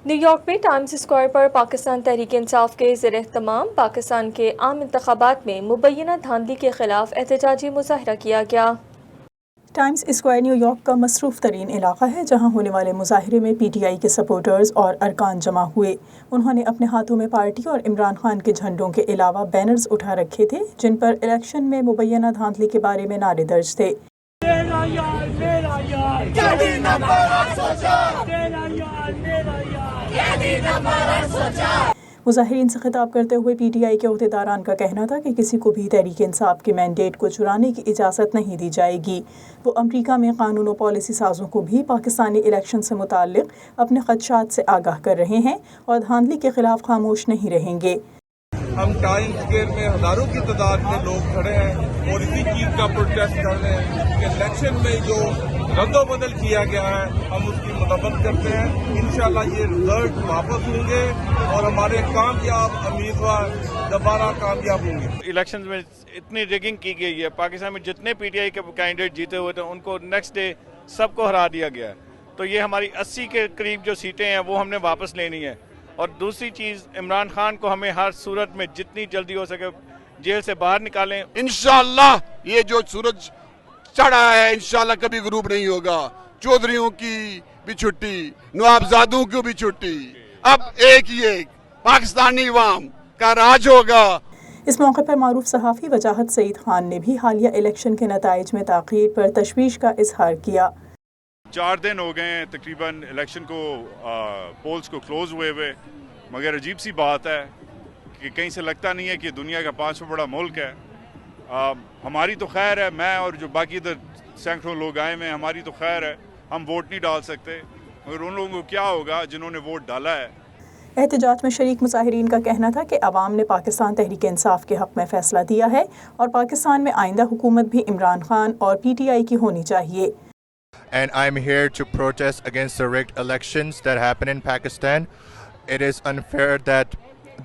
New York میں Times square پر پاکستان تحریک انصاف کے زیر اہتمام پاکستان کے عام انتخابات میں مبینہ دھاندلی کے خلاف احتجاجی مظاہرہ کیا گیا۔ ٹائمز اسکوائر نیو یارک کا مصروف ترین علاقہ ہے، جہاں ہونے والے مظاہرے میں پی ٹی آئی کے سپورٹرز اور ارکان جمع ہوئے۔ انہوں نے اپنے ہاتھوں میں پارٹی اور عمران خان کے جھنڈوں کے علاوہ بینرز اٹھا رکھے تھے، جن پر الیکشن میں مبینہ دھاندلی کے بارے میں نعرے درج تھے۔ مظاہرین سے خطاب کرتے ہوئے پی ٹی آئی کے عہدیداران کا کہنا تھا کہ کسی کو بھی تحریک انصاف کے مینڈیٹ کو چرانے کی اجازت نہیں دی جائے گی۔ وہ امریکہ میں قانون و پالیسی سازوں کو بھی پاکستانی الیکشن سے متعلق اپنے خدشات سے آگاہ کر رہے ہیں اور دھاندلی کے خلاف خاموش نہیں رہیں گے۔ ہم ٹائمز اسکوائر میں ہزاروں کی تعداد میں لوگ کھڑے ہیں اور اسی چیز کا پروٹیسٹ کر رہے ہیں کہ الیکشن میں جو رد و بدل کیا گیا ہے ہم اس کی مذمت کرتے ہیں۔ انشاءاللہ یہ رزلٹ واپس ہوں گے اور ہمارے کامیاب امیدوار دوبارہ کامیاب ہوں گے۔ الیکشن میں اتنی ریگنگ کی گئی ہے، پاکستان میں جتنے پی ٹی آئی کے کینڈیڈیٹ جیتے ہوئے تھے ان کو نیکسٹ ڈے سب کو ہرا دیا گیا ہے۔ تو یہ ہماری 80 کے قریب جو سیٹیں ہیں وہ ہم نے واپس لینی ہے۔ اور دوسری چیز، عمران خان کو ہمیں ہر صورت میں جتنی جلدی ہو سکے جیل سے باہر نکالیں۔ انشاءاللہ یہ جو سورج چڑھا ہے انشاءاللہ کبھی غروب نہیں ہوگا۔ چودھریوں کی بھی چھٹی، نوابزادوں کی بھی چھٹی، اب ایک ہی ایک پاکستانی عوام کا راج ہوگا۔ اس موقع پر معروف صحافی وجاہت سعید خان نے بھی حالیہ الیکشن کے نتائج میں تاخیر پر تشویش کا اظہار کیا۔ 4 دن ہو گئے ہیں تقریباً الیکشن کو، پولز کو کلوز ہوئے ہوئے، مگر عجیب سی بات ہے کہ کہیں سے لگتا نہیں ہے کہ دنیا کا 5واں بڑا ملک ہے۔ ہماری تو خیر ہے، میں اور جو باقی ادھر سینکڑوں لوگ آئے ہوئے ہیں، ہماری تو خیر ہے، ہم ووٹ نہیں ڈال سکتے، مگر ان لوگوں کو کیا ہوگا جنہوں نے ووٹ ڈالا ہے۔ احتجاج میں شریک مظاہرین کا کہنا تھا کہ عوام نے پاکستان تحریک انصاف کے حق میں فیصلہ دیا ہے اور پاکستان میں آئندہ حکومت بھی عمران خان اور پی ٹی آئی کی ہونی چاہیے۔ And I'm here to protest against the rigged elections that happen in Pakistan. It is unfair that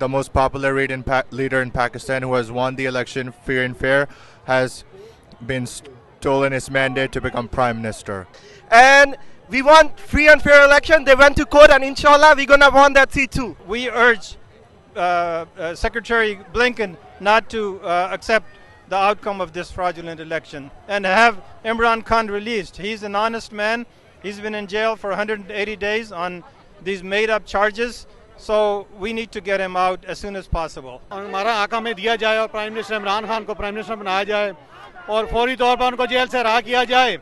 the most popular leader in Pakistan who has won the election fair and fair has been stolen his mandate to become prime minister. And we want free and fair election. They went to court and inshallah we're going to want that seat too. We urge Secretary Blinken not to accept the outcome of this fraudulent election and have Imran Khan released. He's an honest man. He's been in jail for 180 days on these made up charges. So we need to get him out as soon as possible. ہمارا آقا میں دیا جائے اور prime minister Imran Khan کو prime minister بنایا جائے اور فوری طور پر ان کو جیل سے رہا کیا جائے۔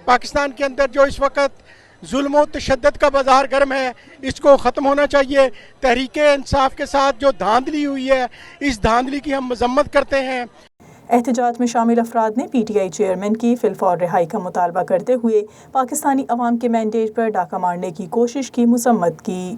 پاکستان کے اندر جو اس وقت ظلم و تشدد کا بازار گرم ہے، اس کو ختم ہونا چاہیے۔ تحریک انصاف کے ساتھ جو دھاندلی ہوئی ہے، اس دھاندلی کی ہم مذمت کرتے ہیں۔ احتجاج میں شامل افراد نے پی ٹی آئی چیئرمین کی فی الفور رہائی کا مطالبہ کرتے ہوئے پاکستانی عوام کے مینڈیٹ پر ڈاکہ مارنے کی کوشش کی مذمت کی۔